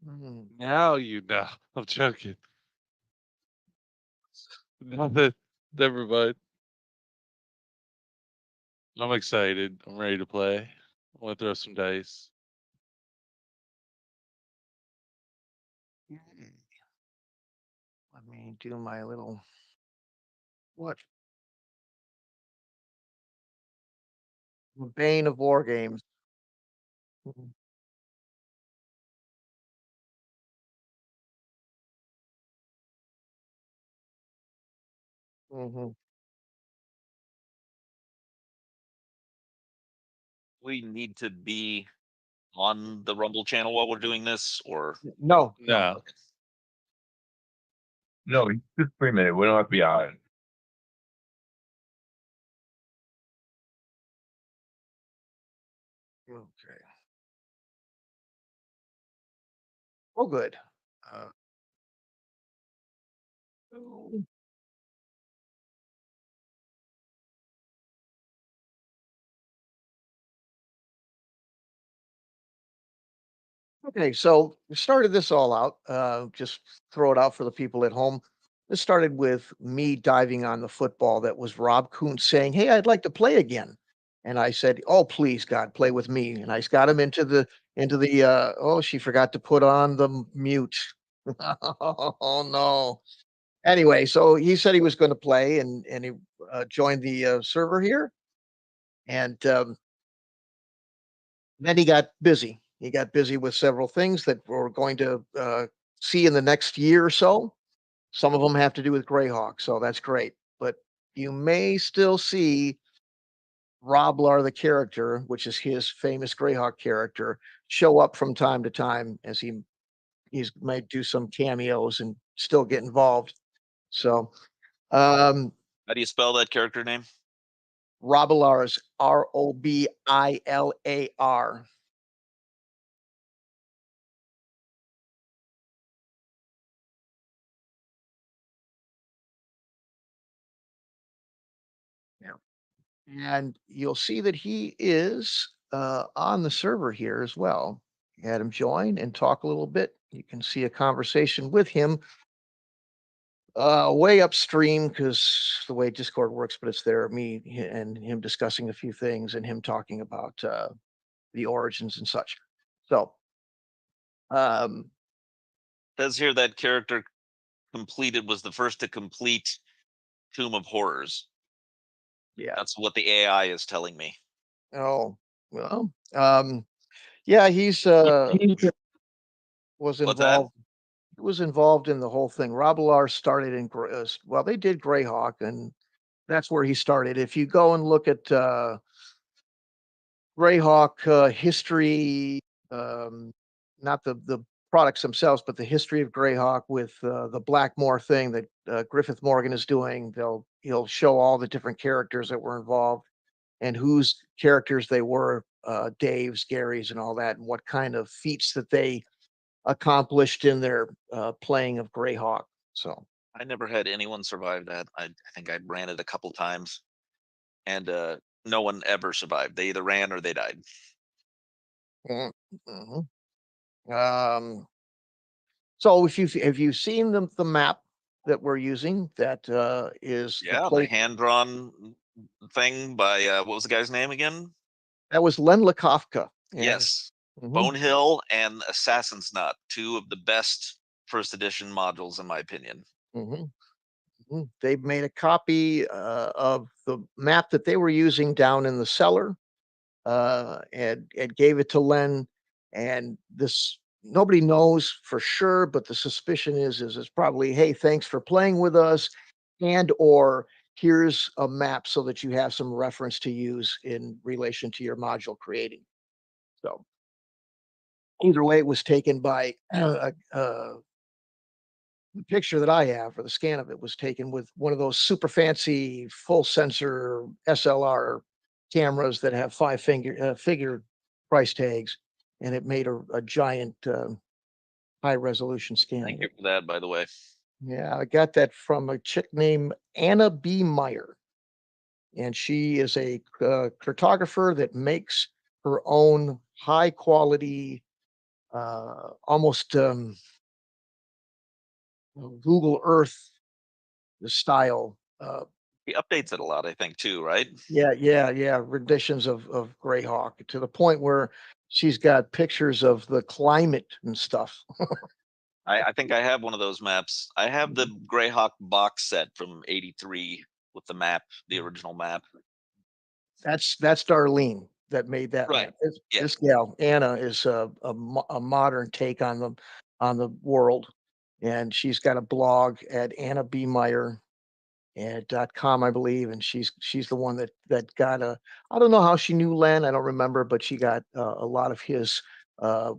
Mm. Now you know. I'm joking. Nothing. Never mind. I'm excited. I'm ready to play. I want to throw some dice. Mm. Let me do my little what? Bane of war games. Mhm. Mhm. We need to be on the Rumble channel while we're doing this, or No, no. No. okay. No, just 3 minutes. We don't have to be on it. Okay. Oh, good. Uh, oh, okay, so we started this all out. Just throw it out for the people at home. This started with me diving on the football that was Rob Kuhn saying, "Hey, I'd like to play again." And I said, "Oh, please, God, play with me." And I got him into the oh, she forgot to put on the mute. Oh no. Anyway, so he said he was going to play and he joined the server here. And then he got busy. He got busy with several things that we're going to see in the next year or so. Some of them have to do with Greyhawk, so that's great. But you may still see Roblar, the character, which is his famous Greyhawk character, show up from time to time as he's might do some cameos and still get involved. So um How do you spell that character name? Robilar is Robilar. Yeah. And you'll see that he is on the server here as well. Had him join and talk a little bit. You can see a conversation with him way upstream because the way Discord works, but it's there, and him discussing a few things and him talking about the origins and such. So, um, Says here that character completed was the first to complete Tomb of Horrors. yeah. That's what the AI is telling me. Oh, well, yeah, he's was What's that? involved. He was involved in the whole thing. Robilar started in well, they did Greyhawk, and that's where he started. If you go and look at Greyhawk history, um, not the products themselves, but the history of Greyhawk with the Blackmore thing that Griffith Morgan is doing. He'll show all the different characters that were involved and whose characters they were, Dave's, Gary's, and all that, and what kind of feats that they accomplished in their playing of Greyhawk. So, I never had anyone survive that. I think I ran it a couple times, and no one ever survived. They either ran or they died. mm, mhm. um, so if you have you seen the map that we're using? That is the Yeah, the place hand drawn thing by what was the guy's name again? that was Len Lakofka, and Yes, mhm, Bonehill and Assassin's Knot, two of the best first edition modules in my opinion. mhm, mhm. They made a copy of the map that they were using down in the cellar, and gave it to Len. And this nobody knows for sure, but the suspicion is it's probably, hey, thanks for playing with us, and or here's a map so that you have some reference to use in relation to your module creating. So either way, it was taken by the picture that I have, or the scan of it, was taken with one of those super fancy full sensor SLR cameras that have figure price tags, and it made a giant high resolution scan Thank of you it. for that, by the way. Yeah, I got that from a chick named Anna B. Meyer, and she is a cartographer that makes her own high quality almost Google Earth style. He updates it a lot, I think, too, right? Yeah, renditions of Greyhawk to the point where she's got pictures of the climate and stuff. I think I have one of those maps. I have the Greyhawk box set from '83 with the map, the original map. That's Darlene that made that Right. map. Yeah. This gal, Anna, is a modern take on the world, and she's got a blog at annabmeyer and .com, I believe, and she's the one that got a I don't know how she knew Len, I don't remember, but she got a lot of his uh,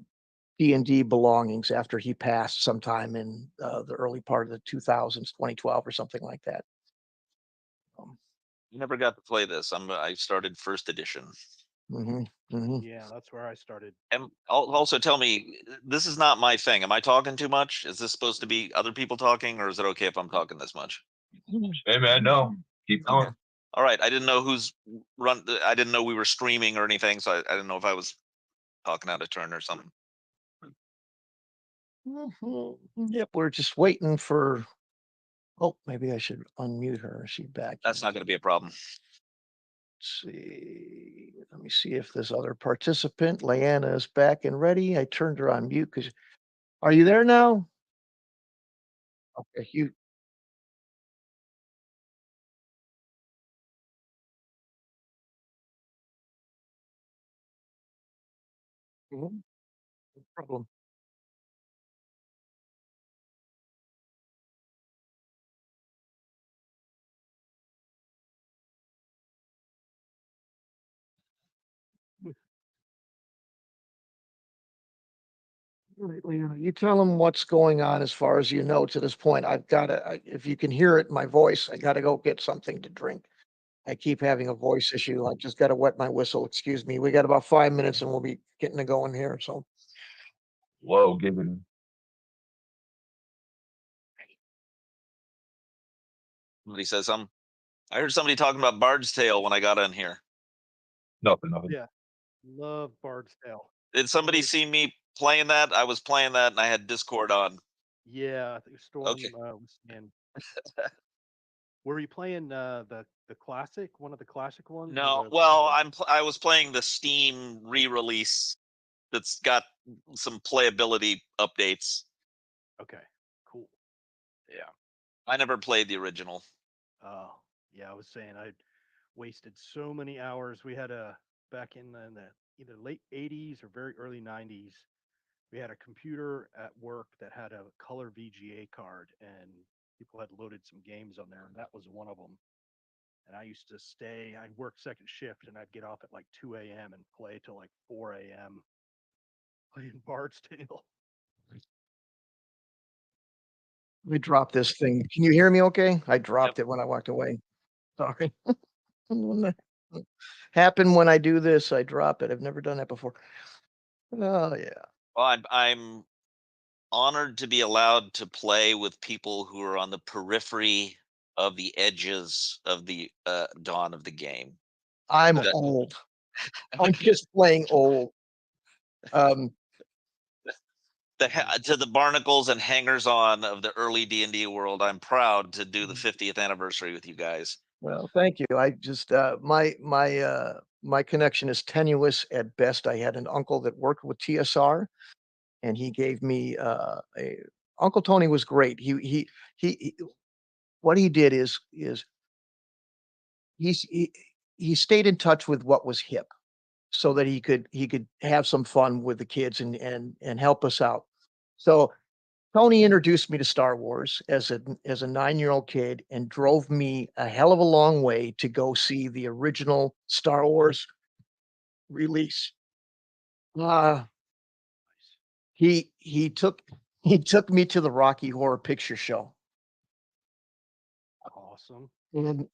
D&D belongings after he passed sometime in the early part of the 2000s, 2012 or something like that. Um, You never got to play this. I started first edition. mhm. Yeah, that's where I started. And also tell me, this is not my thing. Am I talking too much? Is this supposed to be other people talking, or is it okay if I'm talking this much? Hey man, no, keep going. All right. I didn't know I didn't know we were streaming or anything, so I didn't know if I was talking out of turn or something. Mhm. Yep, we're just waiting for oh, maybe I should unmute her. Is she back? That's not going to be a problem. Let's see. Let me see if this other participant, Leanna, is back and ready. I turned her on mute because are you there now? Okay, you mhm, no problem. All right, Leanna, you tell them what's going on as far as you know to this point. I've got to, if you can hear it in my voice, I got to go get something to drink. I keep having a voice issue. I just got to wet my whistle. Excuse me. We got about 5 minutes and we'll be getting to going here. So, Whoa, given Somebody says something. I heard somebody talking about Bard's Tale when I got on here. nothing. Yeah, love Bard's Tale. Did somebody see me playing that? I was playing that and I had Discord on. Yeah, I think Storm Okay. was saying. Were you playing the classic, one of the classic ones? or No, the- well, the- I was playing the Steam re-release that's got some playability updates. Okay, cool. Yeah. I never played the original. Oh, yeah, I was saying I wasted so many hours. We had a back in the either late '80s or very early '90s. We had a computer at work that had a color VGA card, and people had loaded some games on there, and that was one of them. And I used to stay. I'd work second shift, and I'd get off at like 2 a.m. and play till like 4 a.m. playing Bard's Tale. let me drop this thing. Can you hear me okay? I dropped Yep. it when I walked away. Sorry. When that happen when I do this, I drop it. I've never done that before. Oh, yeah. Well, I'm honored to be allowed to play with people who are on the periphery of the edges of the dawn of the game. I'm That- old. I'm just playing old. Um, to the barnacles and hangers on of the early D&D world, I'm proud to do the 50th anniversary with you guys. well, thank you. I just my connection is tenuous at best. I had an uncle that worked with TSR, and he gave me a Uncle Tony was great. He what he did is he's he stayed in touch with what was hip so that he could have some fun with the kids and help us out. So Tony introduced me to Star Wars as a 9-year-old kid and drove me a hell of a long way to go see the original Star Wars release. Uh, he took he took me to the Rocky Horror Picture Show. Awesome. And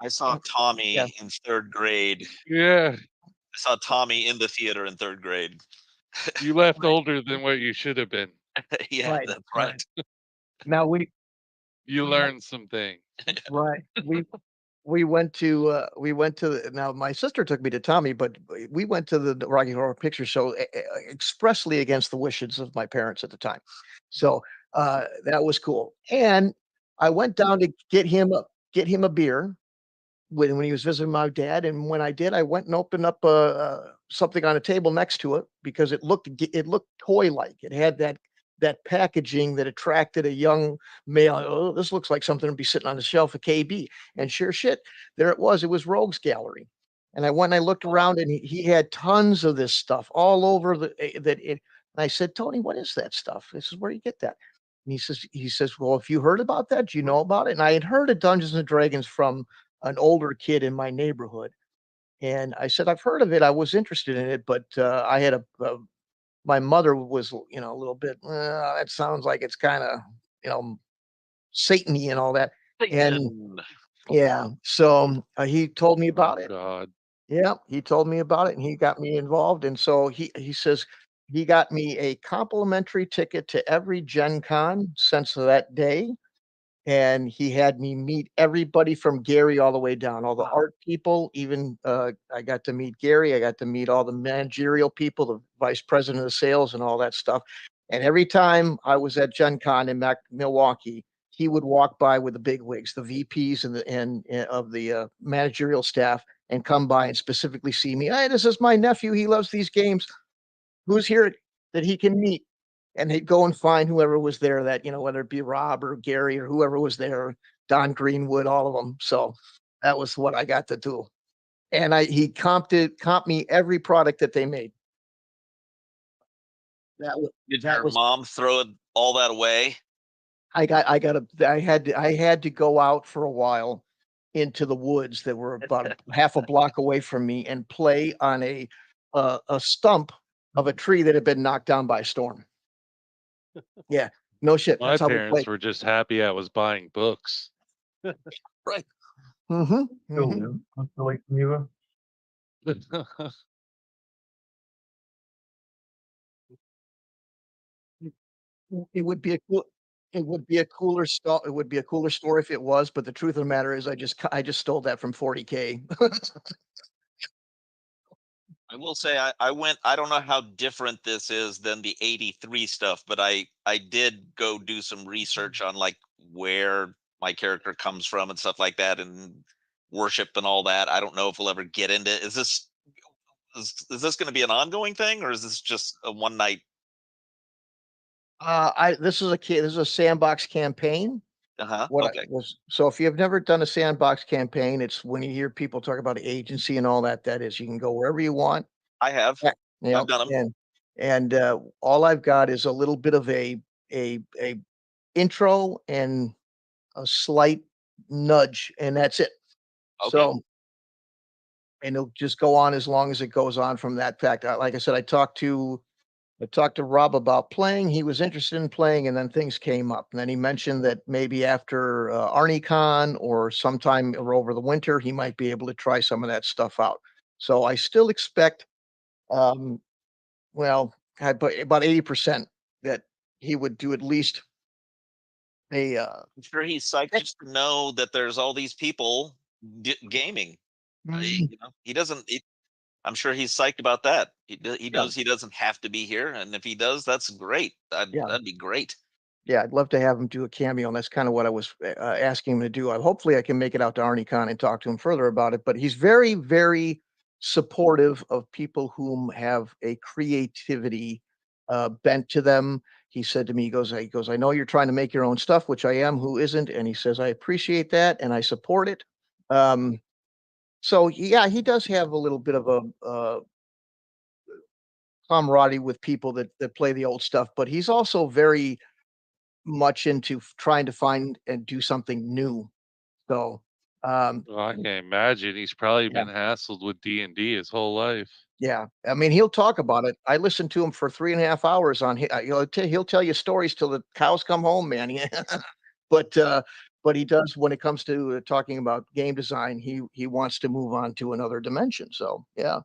I saw Tommy yeah. in third grade. Yeah, I saw Tommy in the theater in third grade. you left Right. older than what you should have been. Yeah, Right, that's right. right. Now You Yeah. learned some things. right. we went to now my sister took me to Tommy, but we went to the Rocky Horror Picture Show expressly against the wishes of my parents at the time. So that was cool. And I went down to get him a beer when he was visiting my dad, and when I did, I went and opened up something on a table next to it because it looked toy-like. It had that packaging that attracted a young male. Oh, this looks like something to be sitting on the shelf of KB. And sure shit, there it was. It was Rogues Gallery. And I went and I looked around, and he had tons of this stuff all over that. And I said, Tony, what is that stuff? This is where you get that. And he says, well, if you heard about that, do you know about it? And I had heard of Dungeons and Dragons from an older kid in my neighborhood. And I said, "I've heard of it. I was interested in it, but I had my mother was, a little bit, that sounds like it's kind of, you know, Satan-y and all that." And Satan. yeah, so he told me Oh about it. God. Yeah, he told me about it and he got me involved. And so he says he got me a complimentary ticket to every Gen Con since that day. And he had me meet everybody from Gary all the way down, all the art people, even, I got to meet Gary, I got to meet all the managerial people, the vice president of sales and all that stuff, and every time I was at Gen Con in Milwaukee, he would walk by with the bigwigs, the VPs of the, managerial staff, and come by and specifically see me, "Hey, this is my nephew, he loves these games. Who's here that he can meet?" And he'd go and find whoever was there that, whether it be Rob or Gary or whoever was there, Don Greenwood, all of them. So that was what I got to do. And he comped me every product that they made. That was Did that your was mom throw all that away? I had to go out for a while into the woods that were about half a block away from me and play on a stump of a tree that had been knocked down by a storm. Yeah, no shit. My That's how we parents played. were just happy I was buying books. Right. Mm-hmm. Still Mm-hmm. do. I'm still like you. It would be a cool it would be a cooler it would be a cooler story if it was, but the truth of the matter is I just stole that from 40K. I will say I don't know how different this is than the 83 stuff, but I did go do some research on like where my character comes from and stuff like that and worship and all that. I don't know if we'll ever get into is this going to be an ongoing thing or is this just a one night? I this is a sandbox campaign. Uh-huh. What I Okay. was so if you've never done a sandbox campaign, it's when you hear people talk about agency and all that, that is you can go wherever you want. I have. Yeah, you I've know, done them. and all I've got is a little bit of a intro and a slight nudge, and that's it. Okay. So and it'll just go on as long as it goes on from that fact. Like I said, I talked to Rob about playing. He was interested in playing, and then things came up. And then he mentioned that maybe after ArnieCon or sometime or over the winter, he might be able to try some of that stuff out. So I still expect, um, well, but about 80% that he would do at least a. I'm sure he's psyched just to know that there's all these people gaming. Mm, He doesn't. I'm sure he's psyched about that. He yeah, knows he doesn't have to be here, and if he does, that's great. yeah. That'd be great. Yeah, I'd love to have him do a cameo, and that's kinda what I was, asking him to do. Hopefully, I can make it out to ArnieCon and talk to him further about it, but he's very, very supportive of people whom have a creativity, bent to them. He said to me, he goes, "I know you're trying to make your own stuff," which I am, who isn't? And he says, "I appreciate that, and I support it." Um, so, yeah, he does have a little bit of a, camaraderie with people that play the old stuff, but he's also very much into trying to find and do something new. So, Well, I can't imagine. He's probably yeah, been hassled with D&D his whole life. yeah. I mean, he'll talk about it. I listened to him for 3.5 hours on he'll tell you stories till the cows come home, man. But, uh, but he does when it comes to talking about game design, he wants to move on to another dimension. So, yeah.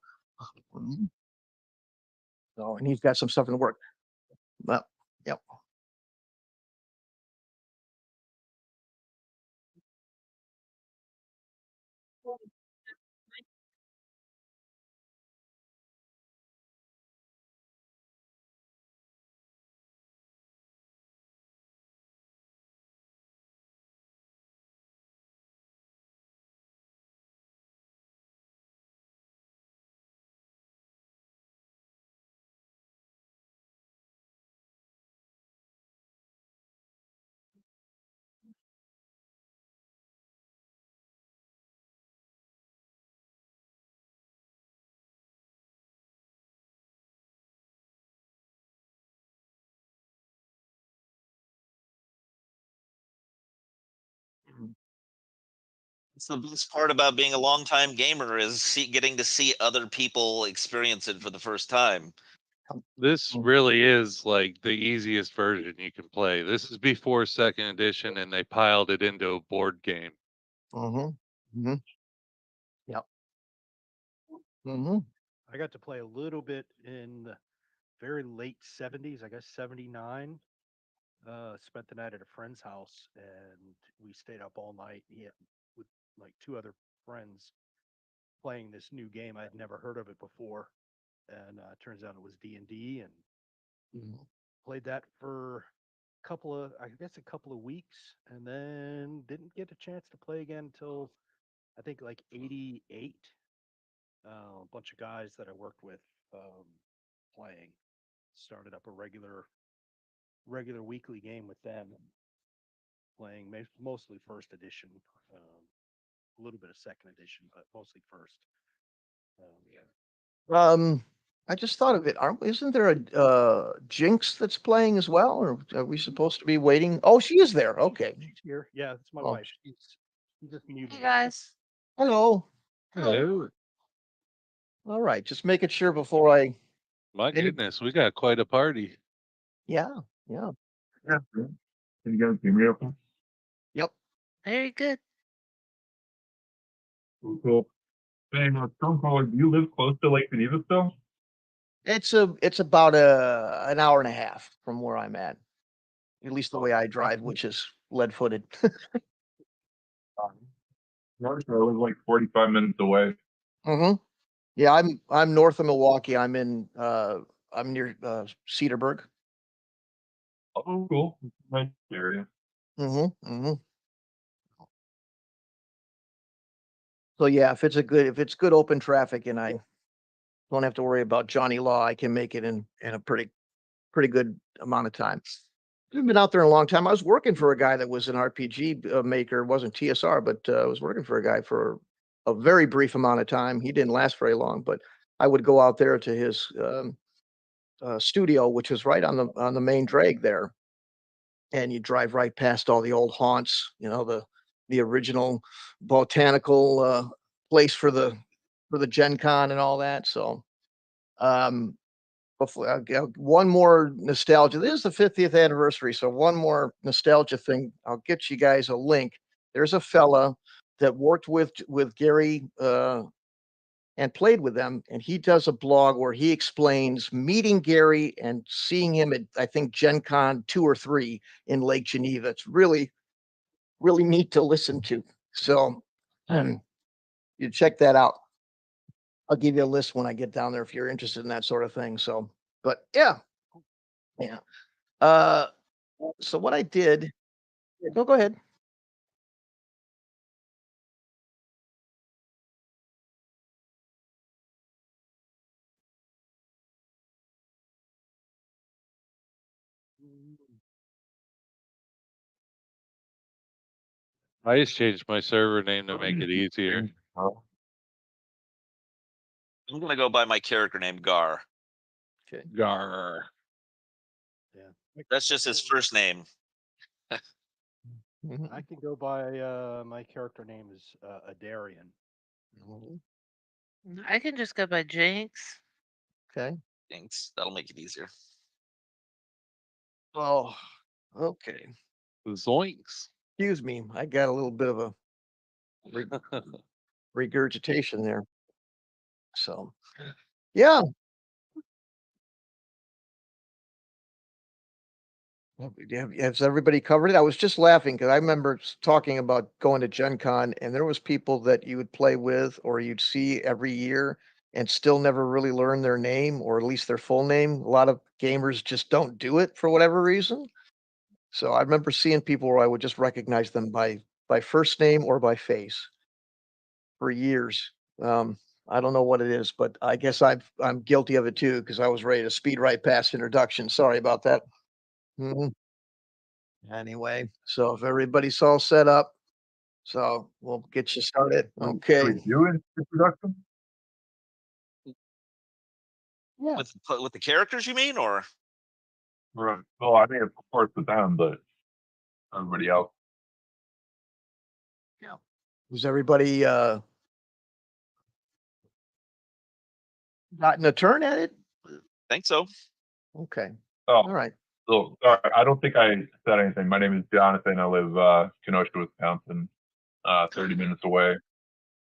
Mhm. So, and he's got some stuff in the work. Well, yep. It's the best part about being a longtime gamer is getting to see other people experience it for the first time. This really is like the easiest version you can play. This is before second edition, and they piled it into a board game. Mm-hmm. Yep. Mm-hmm. I got to play a little bit in the very late 70s, I guess 79. Spent the night at a friend's house and we stayed up all night. With like two other friends playing this new game. I had never heard of it before, and turns out it was D&D, and Mm-hmm. played that for I guess a couple of weeks, and then didn't get a chance to play again until I think like 88. A bunch of guys that I worked with playing started up a regular weekly game with them, playing mostly first edition, a little bit of second edition, but mostly first. Yeah. I just thought of it. Isn't there a Jinx that's playing as well, or are we supposed to be waiting? Oh, she is there. Okay. She's here. Yeah, it's my Oh. wife. She just muted. Hey guys. Hello. Hello. All right. Just making sure before I. My Any- goodness, we got quite a party. Yeah. Yeah. Yeah. Can you guys hear me okay? Yep. Very good. Cool. Hey, Stone Caller, do you live close to Lake Geneva still? It's about an hour and a half from where I'm at. At least the way I drive, which is lead-footed. North, I live like 45 minutes away. Mm-hmm. Yeah, I'm north of Milwaukee. I'm near Cedarburg. Oh, cool. Nice area. Mm-hmm. Mm-hmm. So yeah, if it's good open traffic and I don't have to worry about Johnny Law, I can make it in a pretty good amount of time. I've been out there a long time. I was working for a guy that was an RPG maker. It wasn't TSR, but I was working for a guy for a very brief amount of time. He didn't last very long, but I would go out there to his studio, which was right on the main drag there, and you drive right past all the old haunts. You know, the original botanical place for the Gen Con and all that. So um, before one more nostalgia. This is the 50th anniversary, so one more nostalgia thing. I'll get you guys a link. There's a fella that worked with Gary and played with them, and he does a blog where he explains meeting Gary and seeing him at I think Gen Con 2 or 3 in Lake Geneva. It's really neat to listen to. So you check that out. I'll give you a list when I get down there if you're interested in that sort of thing. So, but yeah. Uh, so what I did no, go ahead. I just changed my server name to make it easier. Oh, I'm gonna go by my character name Gar. Okay. Gar. Yeah. That's just his first name. Mhm. I can go by my character name is Adarian. Mhm. I can just go by Jinx. Okay. Thanks. That'll make it easier. Oh, okay. Zoinks. Excuse me. I got a little bit of a regurgitation there. So, yeah. Has everybody covered it? I was just laughing because I remember talking about going to Gen Con, and there was people that you would play with or you'd see every year and still never really learn their name or at least their full name. A lot of gamers just don't do it for whatever reason. So I remember seeing people where I would just recognize them by first name or by face for years. I don't know what it is, but I guess I'm guilty of it too because I was ready to speed right past introduction. Sorry about that. Mhm. Anyway, so if everybody's all set up, so we'll get you started. Can Okay. we do an introduction? Yeah. With the characters, you mean, or Right. Well, I mean, of course with them, but everybody else. Was everybody gotten a turn at it? Think so. Okay. Oh, All right. so sorry. I don't think I said anything. My name is Jonathan. I live Kenosha, Wisconsin, 30 minutes away.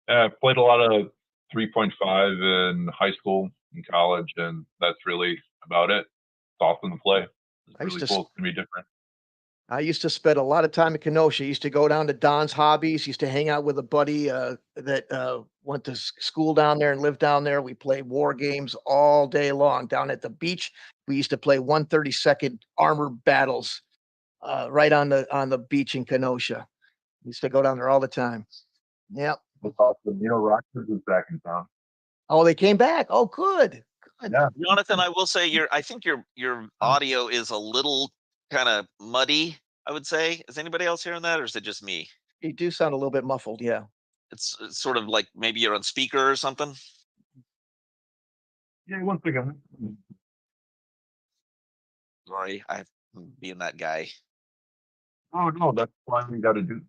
I played a lot of 3.5 in high school and college, and that's really about it. It's awesome to play. It's I used really to cool. It's gonna be different. I used to spend a lot of time in Kenosha. Used to go down to Don's Hobbies. Used to hang out with a buddy that went to school down there and lived down there. We played war games all day long down at the beach. We used to play 132nd Armor Battles right on the beach in Kenosha. Used to go down there all the time. Yep. It's awesome. You know, Rockford is back in town. Oh, they came back. Oh, good. Good. Yeah. Jonathan, I will say I think your audio is a little kind of muddy, I would say. Is anybody else hearing that, or is it just me? You do sound a little bit muffled. Yeah. It's sort of like maybe you're on speaker or something. Yeah, one second. Sorry, I'm being that guy. Oh no, that's why we got to do.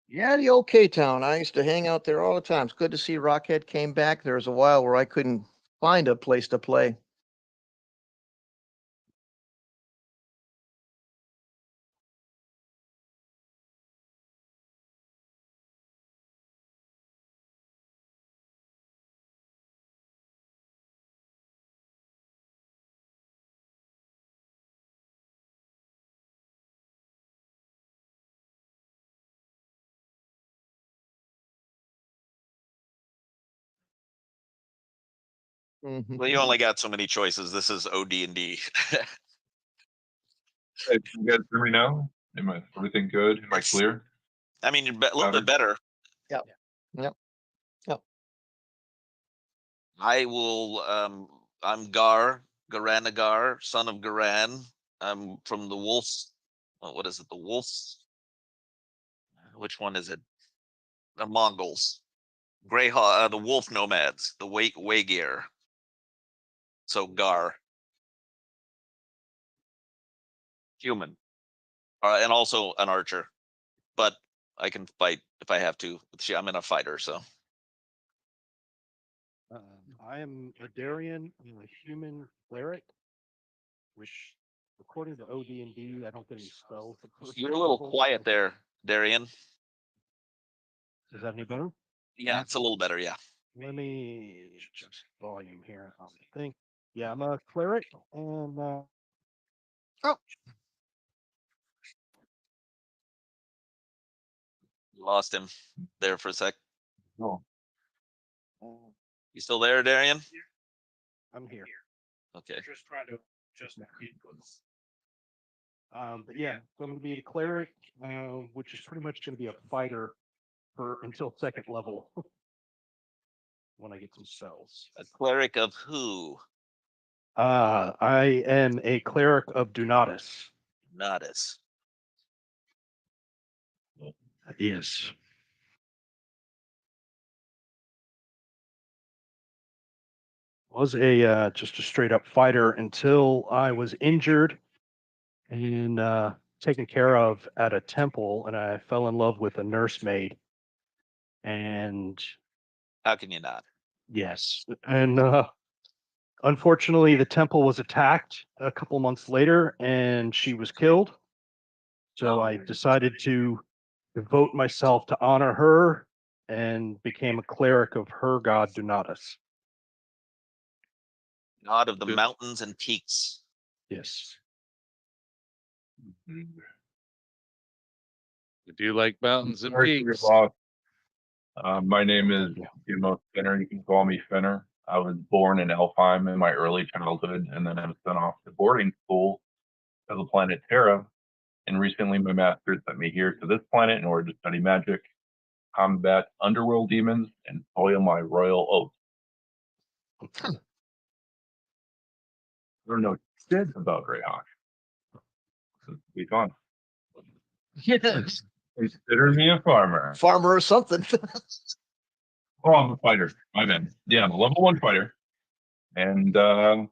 Yeah, the old K-Town. I used to hang out there all the time. It's good to see Rockhead came back. There was a while where I couldn't find a place to play. Mhm. Well, you only got so many choices. This is OD&D. Hey, you guys hear me now? Am I everything good? Am I Yes. clear? I mean, you're a little bit better. Yep. Yep. Yep. I will. I'm Garanagar, son of Garan. I'm from the Wolves. What is it? The Wolves. Which one is it? The Mongols. Greyhawk. The Wolf Nomads. The Waygir. So Gar. Human. And also an archer, but I can fight if I have to. I'm in a fighter, so. I am a Darien, I'm a human cleric, which, according to OD&D, I don't get any spells. at first You're a little level. quiet there, Darian. Is that any better? Yeah, it's a little better. Yeah. Let me adjust volume here on the thing. Yeah, I'm a cleric, and Lost him there for a sec. No. You still there, Darian? I'm here. Okay. Just trying to adjust my inputs. But yeah, so I'm gonna be a cleric, which is pretty much gonna be a fighter for until second level. When I get some spells. A cleric of who? I am a cleric of Donatus. Nodus. Yes. Was a just a straight up fighter until I was injured and taken care of at a temple, and I fell in love with a nursemaid. And How can you not? yes, and unfortunately, the temple was attacked a couple months later, and she was killed. So I decided to devote myself to honor her and became a cleric of her god Donatus. God of the Good. mountains and peaks. Yes. I do like mountains and Sorry for your peaks. loss. My name is Timo Finner. You can call me Finner. I was born in Elfheim in my early childhood, and then I was sent off to boarding school to the planet Terra. And recently, my master sent me here to this planet in order to study magic, combat underworld demons, and toil my royal oath. I don't know shit about Greyhawk. Be gone. Yes. Consider me a farmer. Farmer or something. Oh, I'm a fighter. My bad. Yeah, I'm a level 1 fighter. And I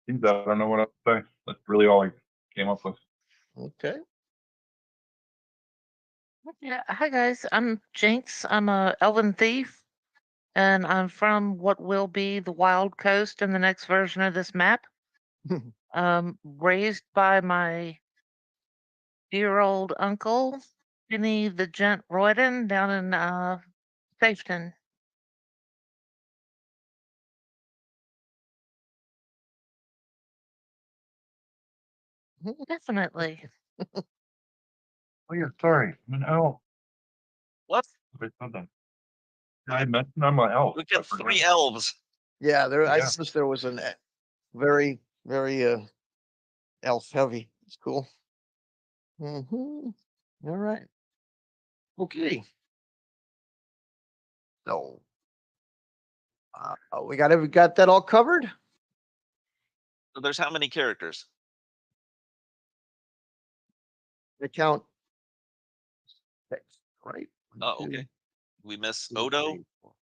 don't know what else to say. That's really all I came up with. Okay. Yeah. Hi guys. I'm Jinx. I'm a elven thief, and I'm from what will be the Wild Coast in the next version of this map. Raised by my dear old uncle, Benny the Gent Royden, down in Safeton. Definitely. Oh yeah, sorry. I'm an elf. What? I said that. I mentioned I'm an elf. We I got forgot. 3 elves. Yeah, I Yeah. noticed there was very, very elf heavy. It's cool. All right. Okay. So we got that all covered. So there's how many characters? I count six, right? Oh, One, two, okay. We miss three, Odo? four,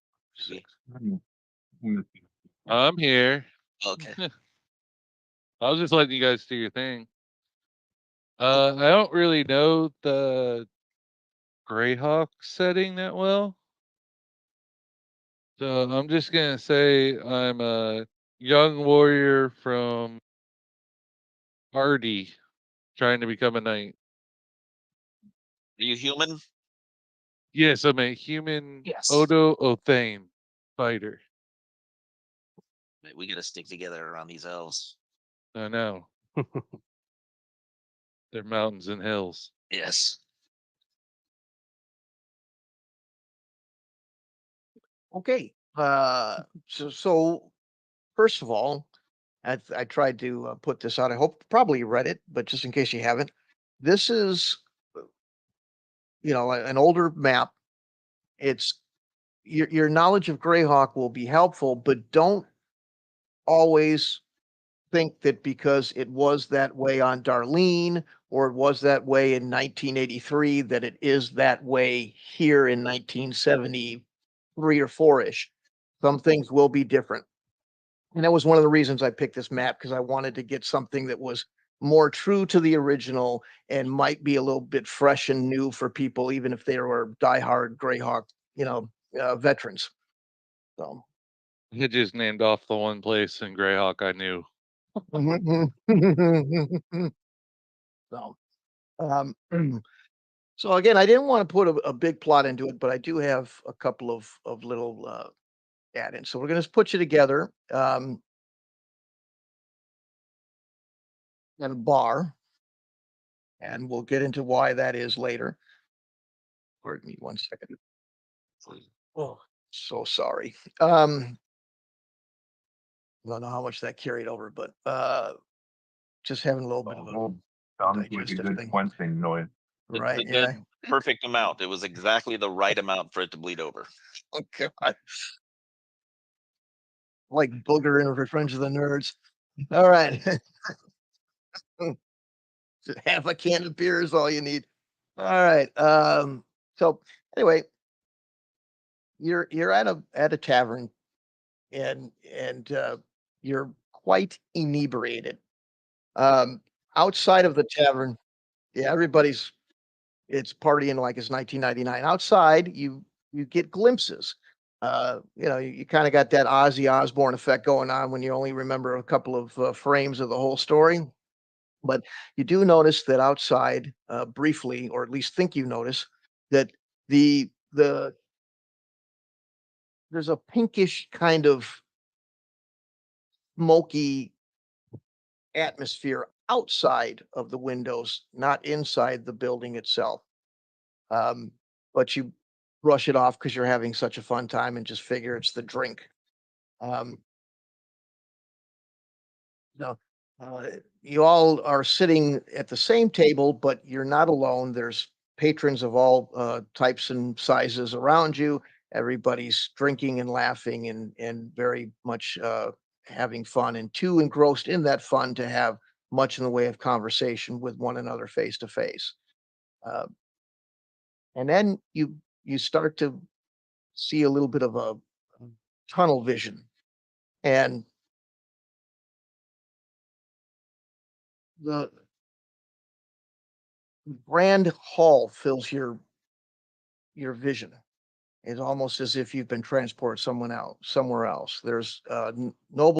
Maybe. six. I'm here. Okay. I was just letting you guys do your thing. I don't really know the Greyhawk setting that well. So I'm just gonna say I'm a young warrior from Ardy trying to become a knight. Are you human? Yes, I'm a human Yes. Odo Othane fighter. Wait, we gotta stick together around these elves. I know. They're mountains and hills. Yes. Okay. So first of all, I tried to put this out. I hope probably you read it, but just in case you haven't, this is an older map. It's your knowledge of Greyhawk will be helpful, but don't always think that because it was that way on Darlene or it was that way in 1983 that it is that way here in 1973 or 4-ish. Some things will be different. And that was one of the reasons I picked this map because I wanted to get something that was more true to the original and might be a little bit fresh and new for people, even if they were diehard Greyhawk, veterans. So, I just named off the one place in Greyhawk I knew. so, um, so again, I didn't want to put a big plot into it, but I do have a couple of little add-ins. So we're going to put you together at a bar, and we'll get into why that is later. Pardon me one second. Oh, so sorry. Don't know how much that carried over, but just having a little bit of a Sounds like a digestive good thing. quenching noise. Right, The yeah. perfect amount. It was exactly the right amount for it to bleed over. Oh god. Like booger in Revenge of the Nerds. All right. Half a can of beer is all you need. All right. So anyway, you're at a tavern and you're quite inebriated. Um, outside of the tavern, yeah, everybody's it's partying like it's 1999. Outside, you get glimpses. You kind of got that Ozzy Osbourne effect going on when you only remember a couple of frames of the whole story. But you do notice that outside, briefly, or at least think you notice that the there's a pinkish kind of smoky atmosphere outside of the windows, not inside the building itself. Um, but you brush it off because you're having such a fun time and just figure it's the drink. Um, no, uh, you all are sitting at the same table, but you're not alone. There's patrons of all types and sizes around you. Everybody's drinking and laughing and very much having fun and too engrossed in that fun to have much in the way of conversation with one another face to face. Uh, And then you start to see a little bit of a tunnel vision, and the grand hall fills your vision. It's almost as if you've been transported somewhere else. There's noble